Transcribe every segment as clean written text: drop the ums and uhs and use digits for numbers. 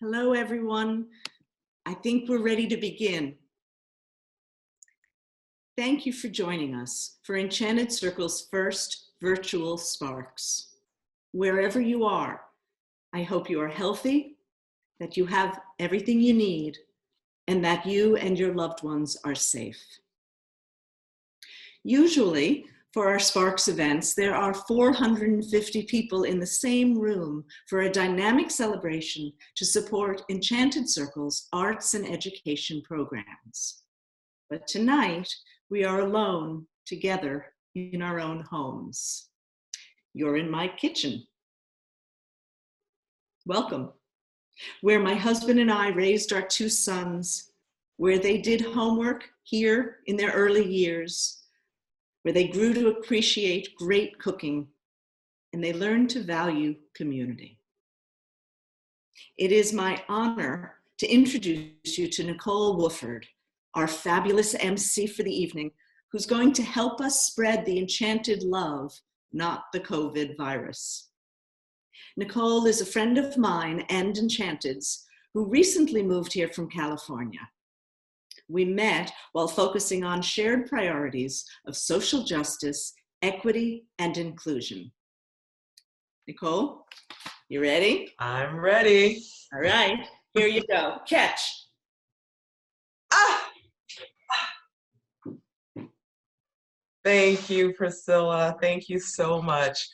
Hello, everyone. I think we're ready to begin. Thank you for joining us for Enchanted Circle's first virtual Sparks. Wherever you are, I hope you are healthy, that you have everything you need, and that you and your loved ones are safe. Usually, for our Sparks events, there are 450 people in the same room for a dynamic celebration to support Enchanted Circle's arts and education programs. But tonight, we are alone together in our own homes. You're in my kitchen. Welcome. Where my husband and I raised our two sons, where they did homework here in their early years, where they grew to appreciate great cooking, and they learned to value community. It is my honor to introduce you to Nicole Wooford, our fabulous MC for the evening, who's going to help us spread the enchanted love, not the COVID virus. Nicole is a friend of mine and Enchanted's who recently moved here from California. We met while focusing on shared priorities of social justice, equity, and inclusion. Nicole, you ready? I'm ready. All right, here you go. Catch. Ah! Thank you, Priscilla. Thank you so much.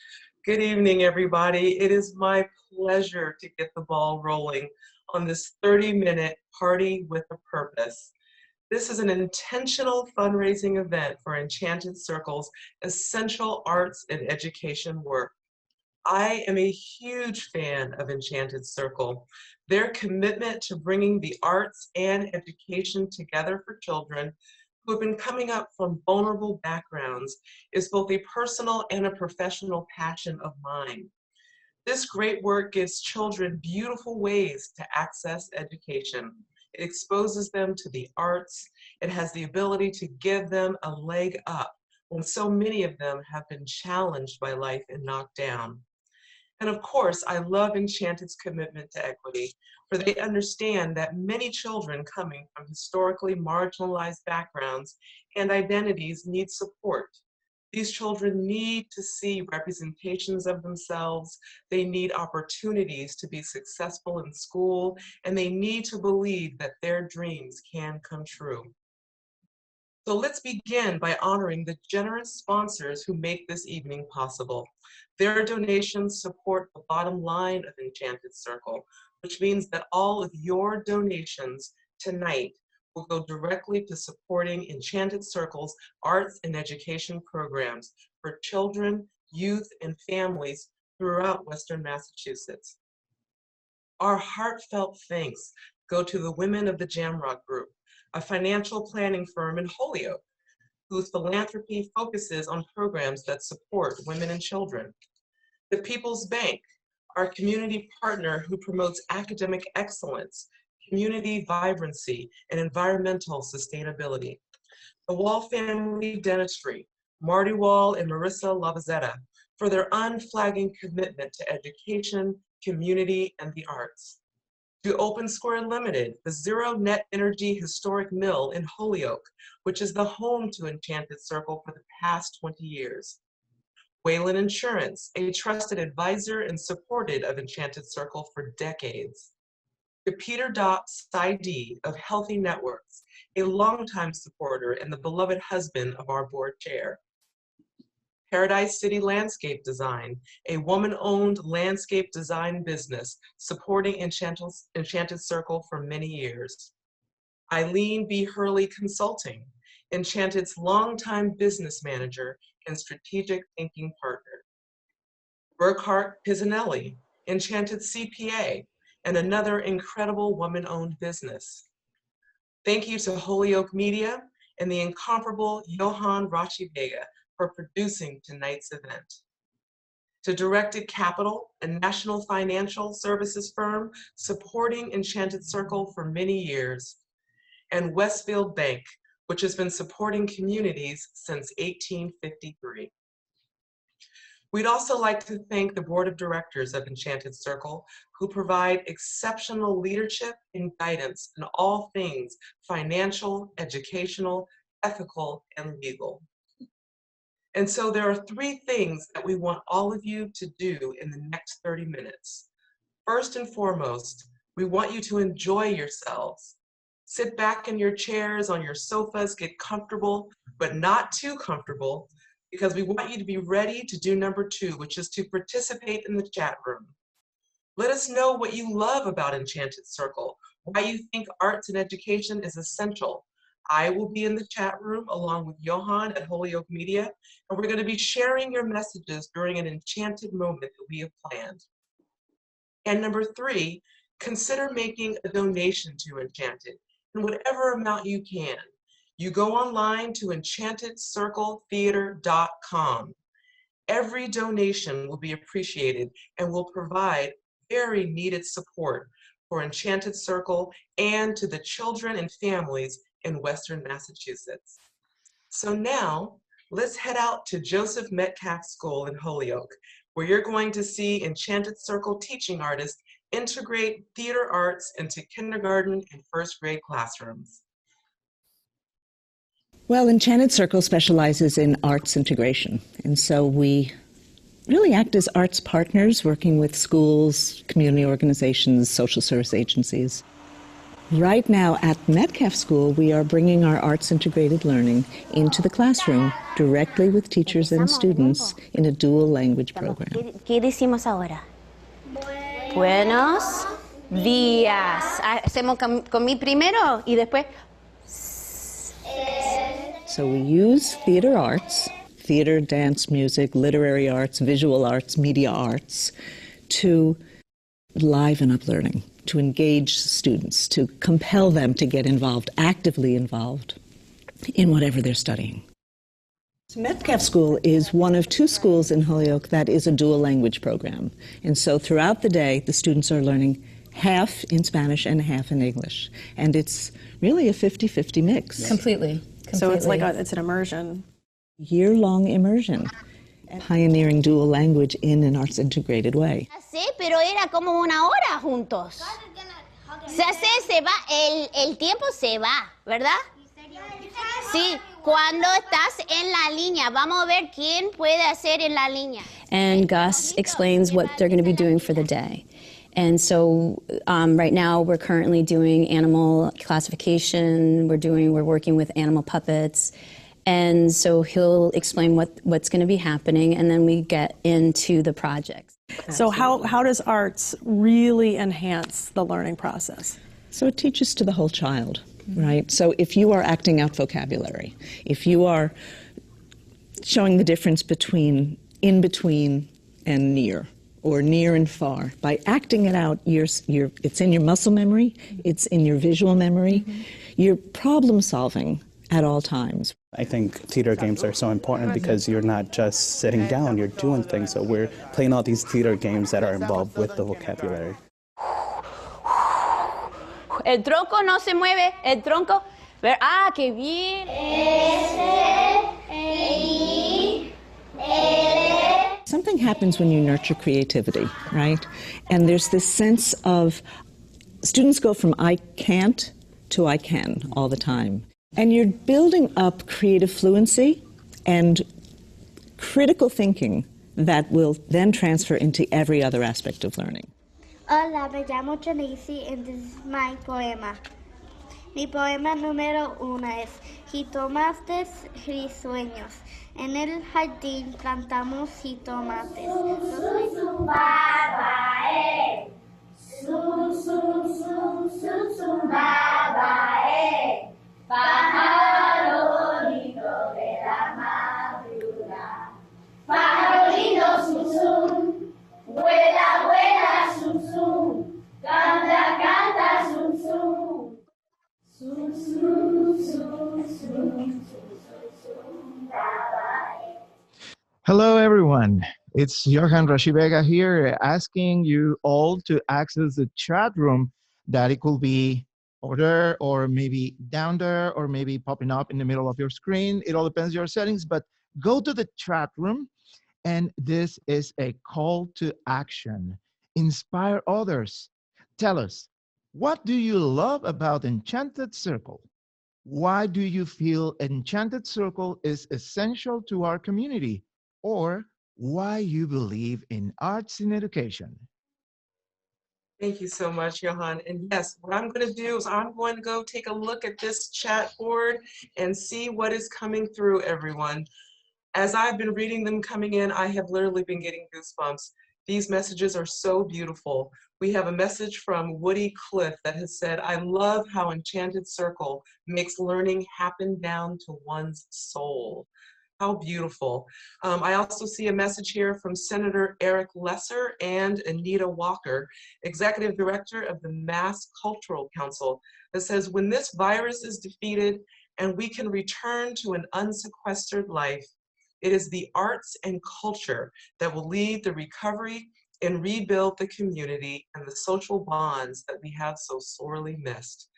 Good evening, everybody. It is my pleasure to get the ball rolling on this 30-minute party with a purpose. This is an intentional fundraising event for Enchanted Circle's essential arts and education work. I am a huge fan of Enchanted Circle. Their commitment to bringing the arts and education together for children who have been coming up from vulnerable backgrounds is both a personal and a professional passion of mine. This great work gives children beautiful ways to access education. It exposes them to the arts. It has the ability to give them a leg up when so many of them have been challenged by life and knocked down. And of course, I love Enchanted's commitment to equity, for they understand that many children coming from historically marginalized backgrounds and identities need support. These children need to see representations of themselves, they need opportunities to be successful in school, and they need to believe that their dreams can come true. So let's begin by honoring the generous sponsors who make this evening possible. Their donations support the bottom line of Enchanted Circle, which means that all of your donations tonight will go directly to supporting Enchanted Circle's arts and education programs for children, youth, and families throughout Western Massachusetts. Our heartfelt thanks go to the women of the Jamrock Group, a financial planning firm in Holyoke, whose philanthropy focuses on programs that support women and children. The People's Bank, our community partner who promotes academic excellence, community vibrancy, and environmental sustainability. The Wall Family Dentistry, Marty Wall and Marissa Lavazetta, for their unflagging commitment to education, community, and the arts. To Open Square Limited, the zero net energy historic mill in Holyoke, which is the home to Enchanted Circle for the past 20 years. Wayland Insurance, a trusted advisor and supported of Enchanted Circle for decades. To Peter Dopp Saidi of Healthy Networks, a longtime supporter and the beloved husband of our board chair. Paradise City Landscape Design, a woman-owned landscape design business supporting Enchanted Circle for many years. Eileen B. Hurley Consulting, Enchanted's longtime business manager and strategic thinking partner. Burkhart Pizzanelli, Enchanted CPA, and another incredible woman-owned business. Thank you to Holyoke Media and the incomparable Johan Rachi Vega for producing tonight's event. To Directed Capital, a national financial services firm supporting Enchanted Circle for many years. And Westfield Bank, which has been supporting communities since 1853. We'd also like to thank the Board of Directors of Enchanted Circle, who provide exceptional leadership and guidance in all things financial, educational, ethical, and legal. And so there are 3 things that we want all of you to do in the next 30 minutes. First and foremost, we want you to enjoy yourselves. Sit back in your chairs, on your sofas, get comfortable, but not too comfortable, because we want you to be ready to do number 2, which is to participate in the chat room. Let us know what you love about Enchanted Circle, why you think arts and education is essential. I will be in the chat room along with Johan at Holyoke Media, and we're going to be sharing your messages during an enchanted moment that we have planned. And number 3, consider making a donation to Enchanted in whatever amount you can. You go online to enchantedcircletheater.com. Every donation will be appreciated and will provide very needed support for Enchanted Circle and to the children and families in Western Massachusetts. So now, let's head out to Joseph Metcalf School in Holyoke, where you're going to see Enchanted Circle teaching artists integrate theater arts into kindergarten and first grade classrooms. Well, Enchanted Circle specializes in arts integration, and so we really act as arts partners, working with schools, community organizations, social service agencies. Right now at Metcalf School, we are bringing our arts integrated learning into the classroom directly with teachers and students in a dual language program. ¿Qué decimos ahora? Buenos días. Hacemos con mi primero y después. So we use theater arts, theater, dance, music, literary arts, visual arts, media arts, to liven up learning, to engage students, to compel them to get involved, actively involved in whatever they're studying. So Metcalf School is one of 2 schools in Holyoke that is a dual language program. And so throughout the day, the students are learning half in Spanish and half in English. And it's really a 50-50 mix. Completely. So it's like it's an immersion. Year-long immersion, pioneering dual language in an arts integrated way. Sí, pero era como una hora juntos. Se va, el tiempo se va, ¿verdad? Sí, cuando estás en la línea, vamos a ver quién puede hacer en la línea. And Gus explains what they're going to be doing for the day. And so right now we're currently doing animal classification, we're working with animal puppets, and so he'll explain what's going to be happening, and then we get into the projects. So how does arts really enhance the learning process? So it teaches to the whole child, right? So if you are acting out vocabulary, if you are showing the difference between in between and near, or near and far, by acting it out, it's in your muscle memory, it's in your visual memory, you're problem solving at all times. I think theater games are so important because you're not just sitting down, you're doing things. So we're playing all these theater games that are involved with the vocabulary. El tronco no se mueve, el tronco. Ah, qué bien. Something happens when you nurture creativity, right? And there's this sense of students go from I can't to I can all the time. And you're building up creative fluency and critical thinking that will then transfer into every other aspect of learning. Hola, me llamo Janice and this is my poema. Mi poema número 1 es Jitomates risueños. En el jardín plantamos jitomates. Pájaro lindo de la madrugada, pájaro lindo zum zum, vuela, vuela zum zum, canta, canta zum zum, zum zum, zum zum, Hello, everyone. It's Johan Rashivega here, asking you all to access the chat room. That it could be over there, or maybe down there, or maybe popping up in the middle of your screen. It all depends on your settings, but go to the chat room And this is a call to action. Inspire others. Tell us, what do you love about Enchanted Circle? Why do you feel Enchanted Circle is essential to our community? Or why you believe in arts in education? Thank you so much, Johan. And yes, what I'm going to do is I'm going to go take a look at this chat board and see what is coming through, everyone. As I've been reading them coming in, I have literally been getting goosebumps. These messages are so beautiful. We have a message from Woody Cliff that has said, I love how Enchanted Circle makes learning happen down to one's soul. How beautiful. I also see a message here from Senator Eric Lesser and Anita Walker, Executive Director of the Mass Cultural Council, that says, when this virus is defeated and we can return to an unsequestered life, it is the arts and culture that will lead the recovery and rebuild the community and the social bonds that we have so sorely missed.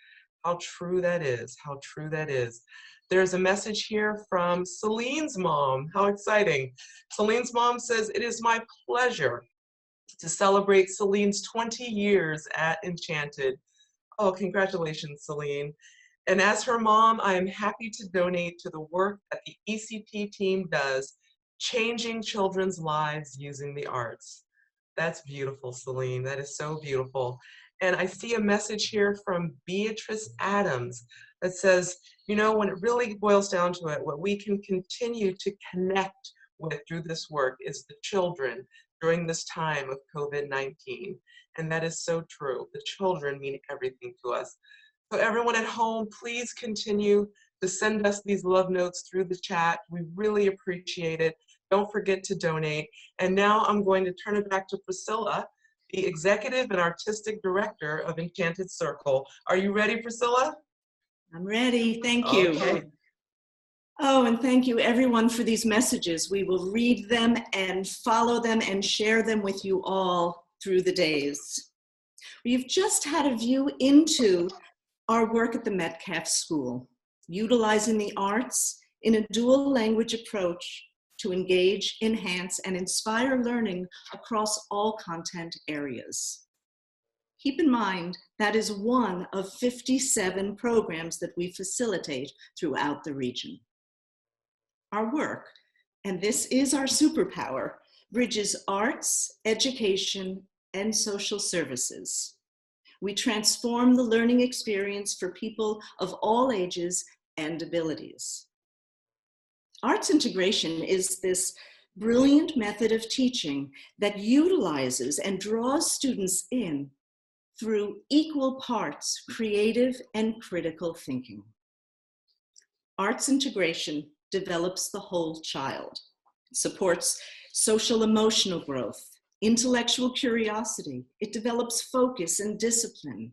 How true that is, how true that is. There's a message here from Celine's mom. How exciting. Celine's mom says, it is my pleasure to celebrate Celine's 20 years at Enchanted. Oh, congratulations, Celine. And as her mom, I am happy to donate to the work that the ECT team does, changing children's lives using the arts. That's beautiful, Celine. That is so beautiful. And I see a message here from Beatrice Adams that says, you know, when it really boils down to it, what we can continue to connect with through this work is the children during this time of COVID-19. And that is so true. The children mean everything to us. So everyone at home, please continue to send us these love notes through the chat. We really appreciate it. Don't forget to donate. And now I'm going to turn it back to Priscilla, the Executive and Artistic Director of Enchanted Circle. Are you ready, Priscilla? I'm ready. Thank you. Okay. Oh, and thank you everyone for these messages. We will read them and follow them and share them with you all through the days. We've just had a view into our work at the Metcalf School, utilizing the arts in a dual language approach to engage, enhance, and inspire learning across all content areas. Keep in mind, that is one of 57 programs that we facilitate throughout the region. Our work, and this is our superpower, bridges arts, education, and social services. We transform the learning experience for people of all ages and abilities. Arts integration is this brilliant method of teaching that utilizes and draws students in through equal parts creative and critical thinking. Arts integration develops the whole child. It supports social emotional growth, intellectual curiosity. It develops focus and discipline,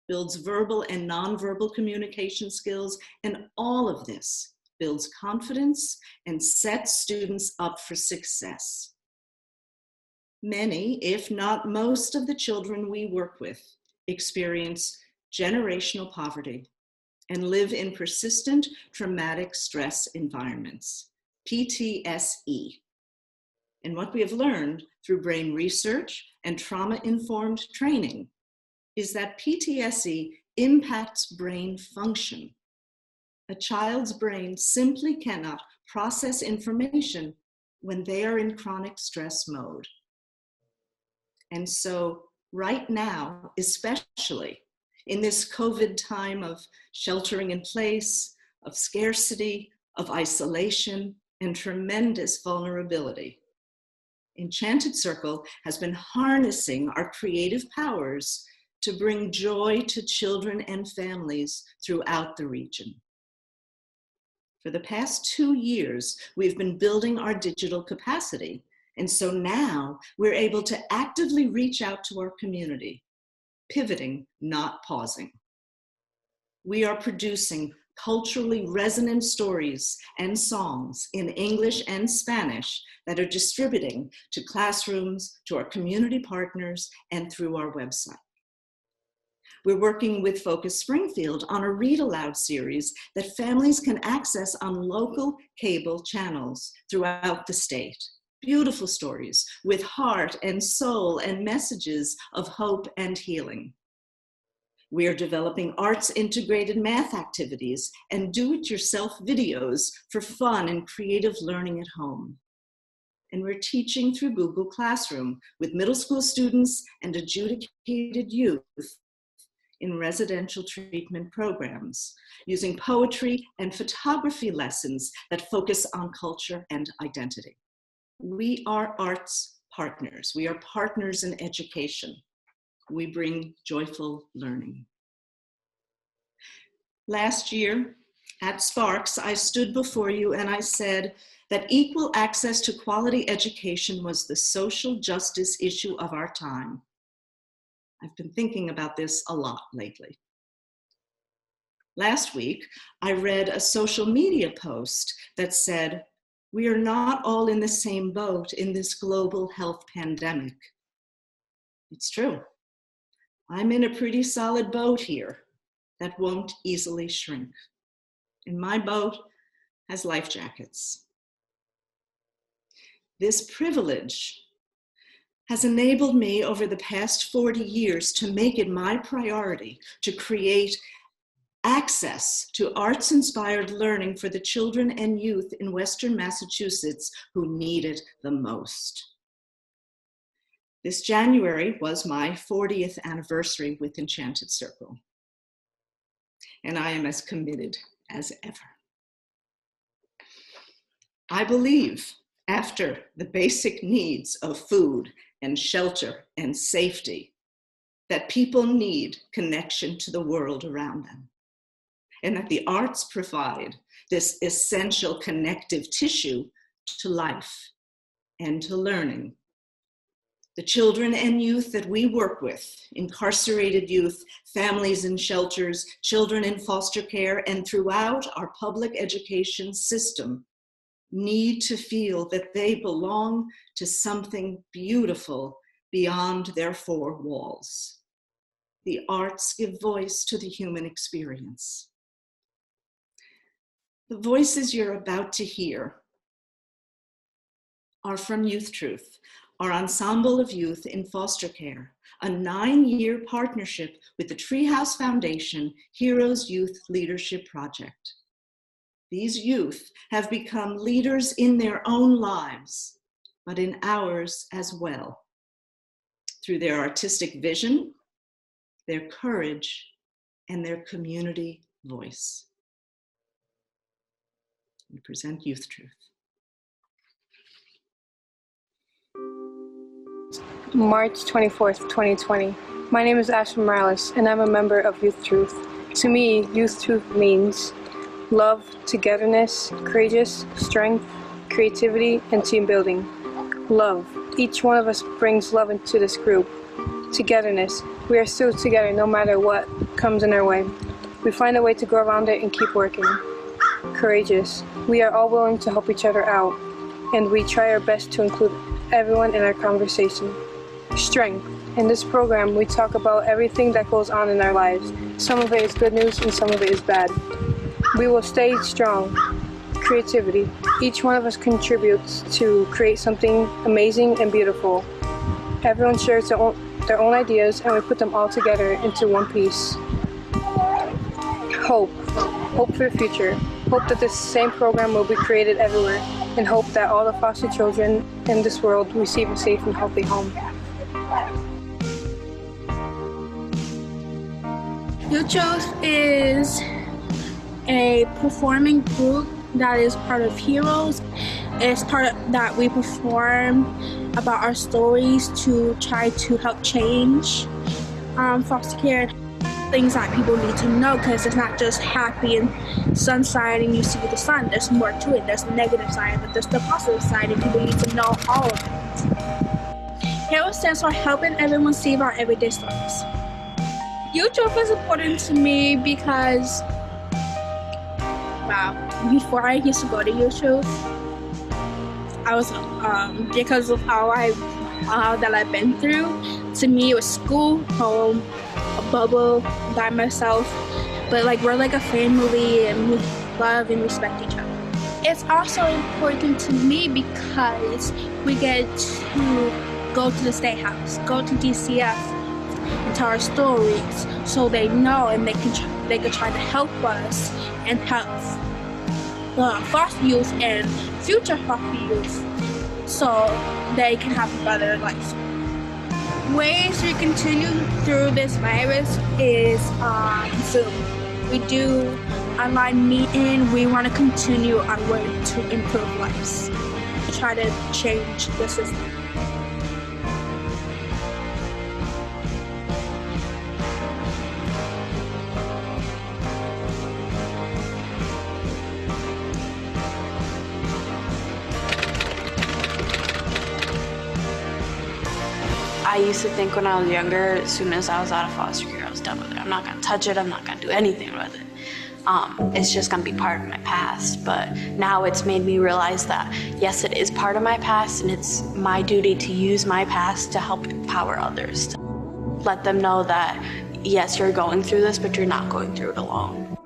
builds verbal and nonverbal communication skills, and all of this builds confidence and sets students up for success. Many, if not most, of the children we work with experience generational poverty and live in persistent traumatic stress environments, PTSD. And what we have learned through brain research and trauma-informed training is that PTSD impacts brain function. A child's brain simply cannot process information when they are in chronic stress mode. And so right now, especially in this COVID time of sheltering in place, of scarcity, of isolation, and tremendous vulnerability, Enchanted Circle has been harnessing our creative powers to bring joy to children and families throughout the region. For the past 2 years, we've been building our digital capacity. And so now we're able to actively reach out to our community, pivoting, not pausing. We are producing culturally resonant stories and songs in English and Spanish that are distributing to classrooms, to our community partners, and through our website. We're working with Focus Springfield on a Read Aloud series that families can access on local cable channels throughout the state. beautiful stories with heart and soul and messages of hope and healing. We are developing arts-integrated math activities and do-it-yourself videos for fun and creative learning at home. And we're teaching through Google Classroom with middle school students and adjudicated youth in residential treatment programs, using poetry and photography lessons that focus on culture and identity. We are arts partners. We are partners in education. We bring joyful learning. Last year at Sparks, I stood before you and I said that equal access to quality education was the social justice issue of our time. I've been thinking about this a lot lately. Last week, I read a social media post that said, "We are not all in the same boat in this global health pandemic." It's true. I'm in a pretty solid boat here that won't easily shrink. And my boat has life jackets. This privilege has enabled me over the past 40 years to make it my priority to create access to arts-inspired learning for the children and youth in Western Massachusetts who need it the most. This January was my 40th anniversary with Enchanted Circle, and I am as committed as ever. I believe after the basic needs of food and shelter and safety, that people need connection to the world around them, and that the arts provide this essential connective tissue to life and to learning. The children and youth that we work with, incarcerated youth, families in shelters, children in foster care, and throughout our public education system, need to feel that they belong to something beautiful beyond their four walls. The arts give voice to the human experience. The voices you're about to hear are from Youth Truth, our ensemble of youth in foster care, a 9-year partnership with the Treehouse Foundation Heroes Youth Leadership Project. These youth have become leaders in their own lives, but in ours as well, through their artistic vision, their courage, and their community voice. We present Youth Truth. March 24th, 2020. My name is Ashley Morales, and I'm a member of Youth Truth. To me, Youth Truth means love, togetherness, courageous, strength, creativity, and team building. Love. Each one of us brings love into this group. Togetherness. We are still together no matter what comes in our way. We find a way to go around it and keep working. Courageous. We are all willing to help each other out, and we try our best to include everyone in our conversation. Strength. In this program, we talk about everything that goes on in our lives. Some of it is good news and some of it is bad. We will stay strong. Creativity. Each one of us contributes to create something amazing and beautiful. Everyone shares their own ideas, and we put them all together into one piece. Hope. Hope for the future. Hope that this same program will be created everywhere, and hope that all the foster children in this world receive a safe and healthy home. Youth Truth is a performing group that is part of Heroes. It's part of that we perform about our stories to try to help change foster care, things that people need to know, because it's not just happy and sunshine and you see the sun. There's more to it. There's the negative side, but there's the positive side, and people need to know all of it. Heroes stands for helping everyone save our everyday stories. Youth Truth is important to me because, before I used to go to Youth Truth, I was, because of all that I've been through, to me it was school, home, a bubble by myself, but like we're like a family and we love and respect each other. It's also important to me because we get to go to the State House, go to DCF, and tell our stories, so they know and they can try to help us and help the foster youth and future foster youth, so they can have a better life. Ways we continue through this virus is on Zoom. We do online meeting. We want to continue our work to improve lives, try to change the system. I used to think when I was younger, as soon as I was out of foster care, I was done with it. I'm not gonna touch it, I'm not gonna do anything with it. It's just gonna be part of my past. But now it's made me realize that, yes, it is part of my past, and it's my duty to use my past to help empower others. To let them know that, yes, you're going through this, but you're not going through it alone.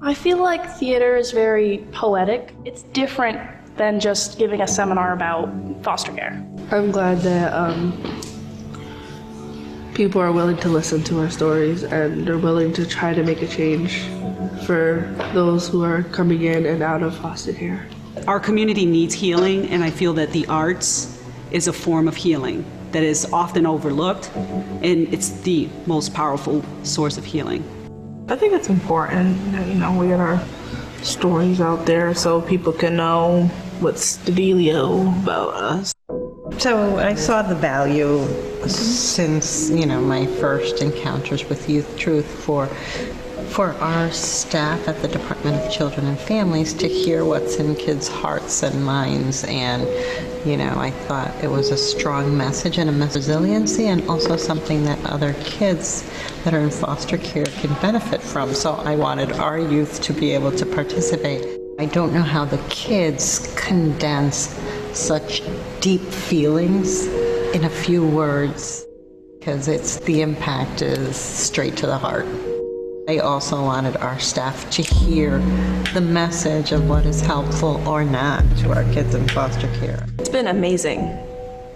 I feel like theater is very poetic. It's different than just giving a seminar about foster care. I'm glad that people are willing to listen to our stories and are willing to try to make a change for those who are coming in and out of foster care. Our community needs healing, and I feel that the arts is a form of healing that is often overlooked, and it's the most powerful source of healing. I think it's important that, we get our stories out there so people can know what's the dealio about us. So I saw the value since, my first encounters with Youth Truth for our staff at the Department of Children and Families to hear what's in kids' hearts and minds. And, I thought it was a strong message and a message of resiliency, and also something that other kids that are in foster care can benefit from. So I wanted our youth to be able to participate. I don't know how the kids condense such deep feelings in a few words, because the impact is straight to the heart. I also wanted our staff to hear the message of what is helpful or not to our kids in foster care. It's been amazing,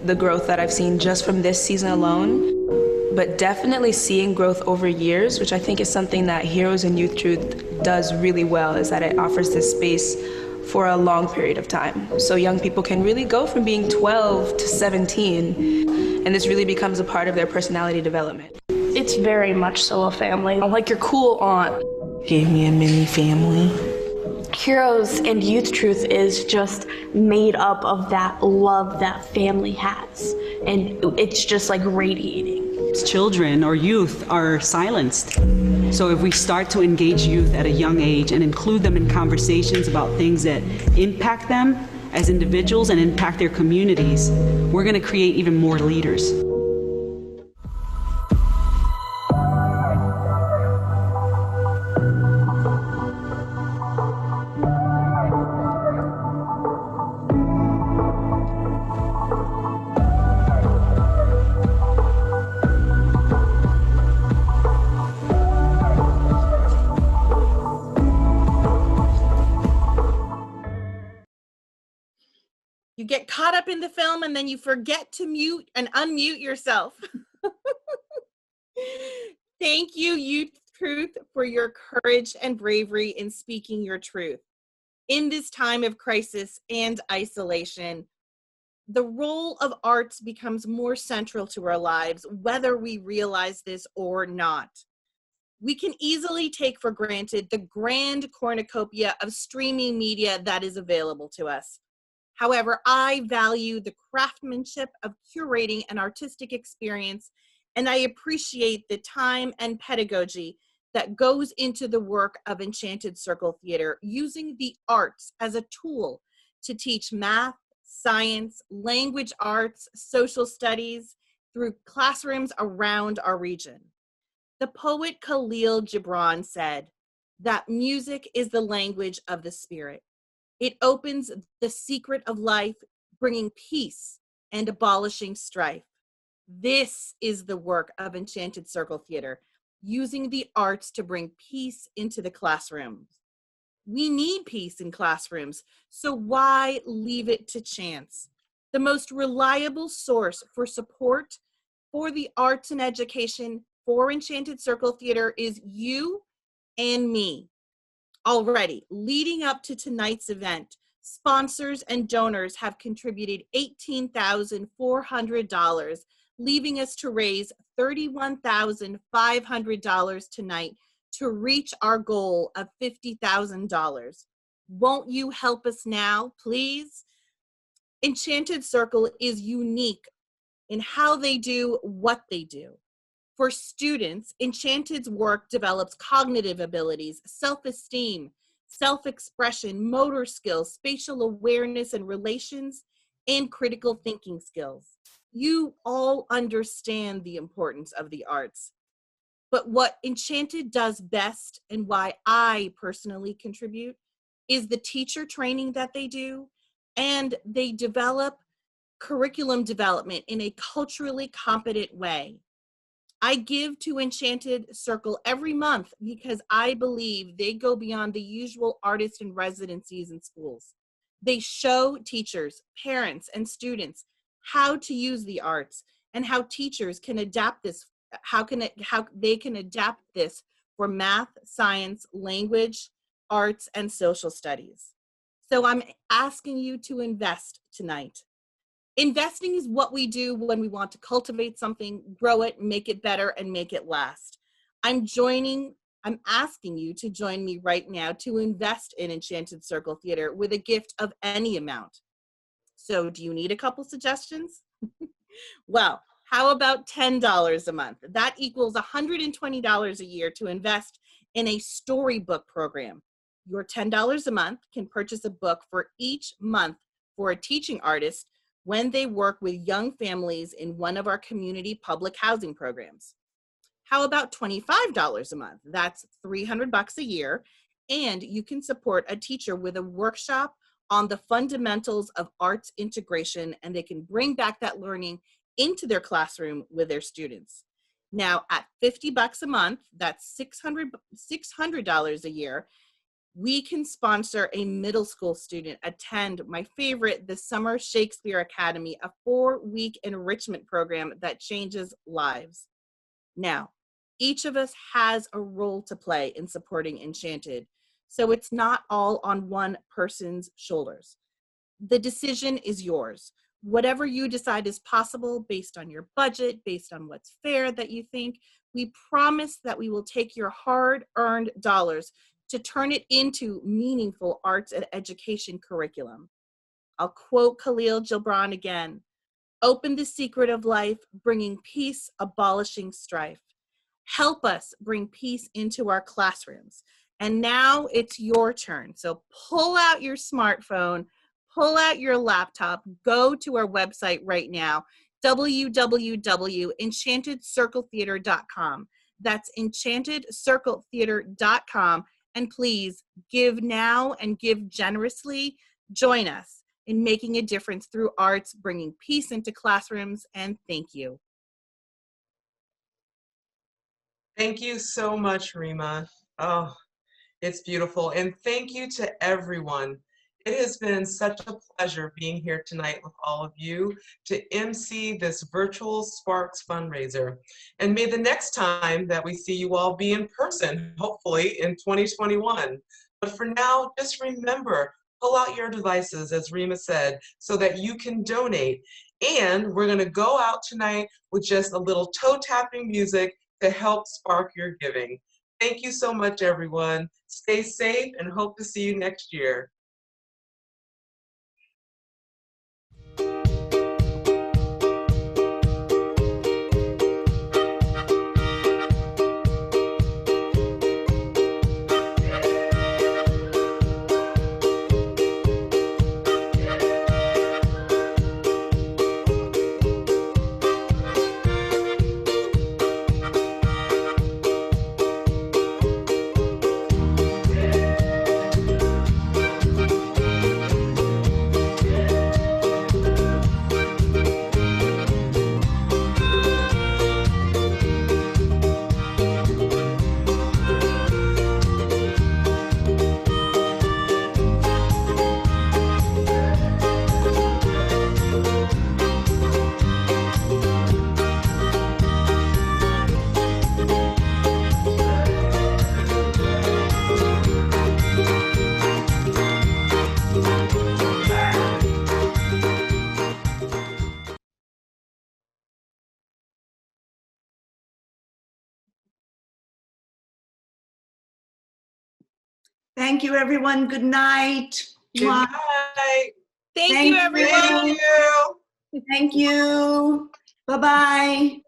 the growth that I've seen just from this season alone, but definitely seeing growth over years, which I think is something that Heroes in Youth Truth does really well, is that it offers this space for a long period of time. So young people can really go from being 12 to 17, and this really becomes a part of their personality development. It's very much so a family. Like your cool aunt. Gave me a mini family. Heroes and Youth Truth is just made up of that love that family has. And it's just like radiating. Children or youth are silenced. So if we start to engage youth at a young age and include them in conversations about things that impact them as individuals and impact their communities, we're going to create even more leaders. You get caught up in the film and then you forget to mute and unmute yourself. Thank you, Youth Truth, for your courage and bravery in speaking your truth. In this time of crisis and isolation, the role of arts becomes more central to our lives, whether we realize this or not. We can easily take for granted the grand cornucopia of streaming media that is available to us. However, I value the craftsmanship of curating an artistic experience, and I appreciate the time and pedagogy that goes into the work of Enchanted Circle Theater, using the arts as a tool to teach math, science, language arts, social studies through classrooms around our region. The poet Khalil Gibran said that music is the language of the spirit. It opens the secret of life, bringing peace and abolishing strife. This is the work of Enchanted Circle Theater, using the arts to bring peace into the classrooms. We need peace in classrooms, so why leave it to chance? The most reliable source for support for the arts and education for Enchanted Circle Theater is you and me. Already, leading up to tonight's event, sponsors and donors have contributed $18,400, leaving us to raise $31,500 tonight to reach our goal of $50,000. Won't you help us now, please? Enchanted Circle is unique in how they do what they do. For students, Enchanted's work develops cognitive abilities, self-esteem, self-expression, motor skills, spatial awareness and relations, and critical thinking skills. You all understand the importance of the arts. But what Enchanted does best, and why I personally contribute, is the teacher training that they do, and they develop curriculum development in a culturally competent way. I give to Enchanted Circle every month because I believe they go beyond the usual artist in residencies in schools. They show teachers, parents, and students how to use the arts and how teachers can adapt this, how they can adapt this for math, science, language, arts, and social studies. So I'm asking you to invest tonight. Investing is what we do when we want to cultivate something, grow it, make it better, and make it last. I'm asking you to join me right now to invest in Enchanted Circle Theater with a gift of any amount. So do you need a couple suggestions? Well, how about $10 a month? That equals $120 a year to invest in a storybook program. Your $10 a month can purchase a book for each month for a teaching artist when they work with young families in one of our community public housing programs. How about $25 a month? That's $300 a year, and you can support a teacher with a workshop on the fundamentals of arts integration, and they can bring back that learning into their classroom with their students. Now, at $50 a month, that's $600 a year, we can sponsor a middle school student attend my favorite, the Summer Shakespeare Academy, a 4-week enrichment program that changes lives. Now, each of us has a role to play in supporting Enchanted, so it's not all on one person's shoulders. The decision is yours. Whatever you decide is possible based on your budget, based on what's fair that you think, we promise that we will take your hard-earned dollars to turn it into meaningful arts and education curriculum. I'll quote Khalil Gibran again. Open the secret of life, bringing peace, abolishing strife. Help us bring peace into our classrooms. And now it's your turn. So pull out your smartphone, pull out your laptop, go to our website right now, www.enchantedcircletheater.com. That's enchantedcircletheater.com. And please give now and give generously. Join us in making a difference through arts, bringing peace into classrooms, and thank you. Thank you so much, Rima. Oh, it's beautiful. And thank you to everyone. It has been such a pleasure being here tonight with all of you to MC this virtual Sparks fundraiser. And may the next time that we see you all be in person, hopefully in 2021. But for now, just remember, pull out your devices, as Rima said, so that you can donate. And we're gonna go out tonight with just a little toe tapping music to help spark your giving. Thank you so much, everyone. Stay safe and hope to see you next year. Thank you, everyone. Good night. Good night. Thank you, everyone. Thank you. Thank you. Bye-bye.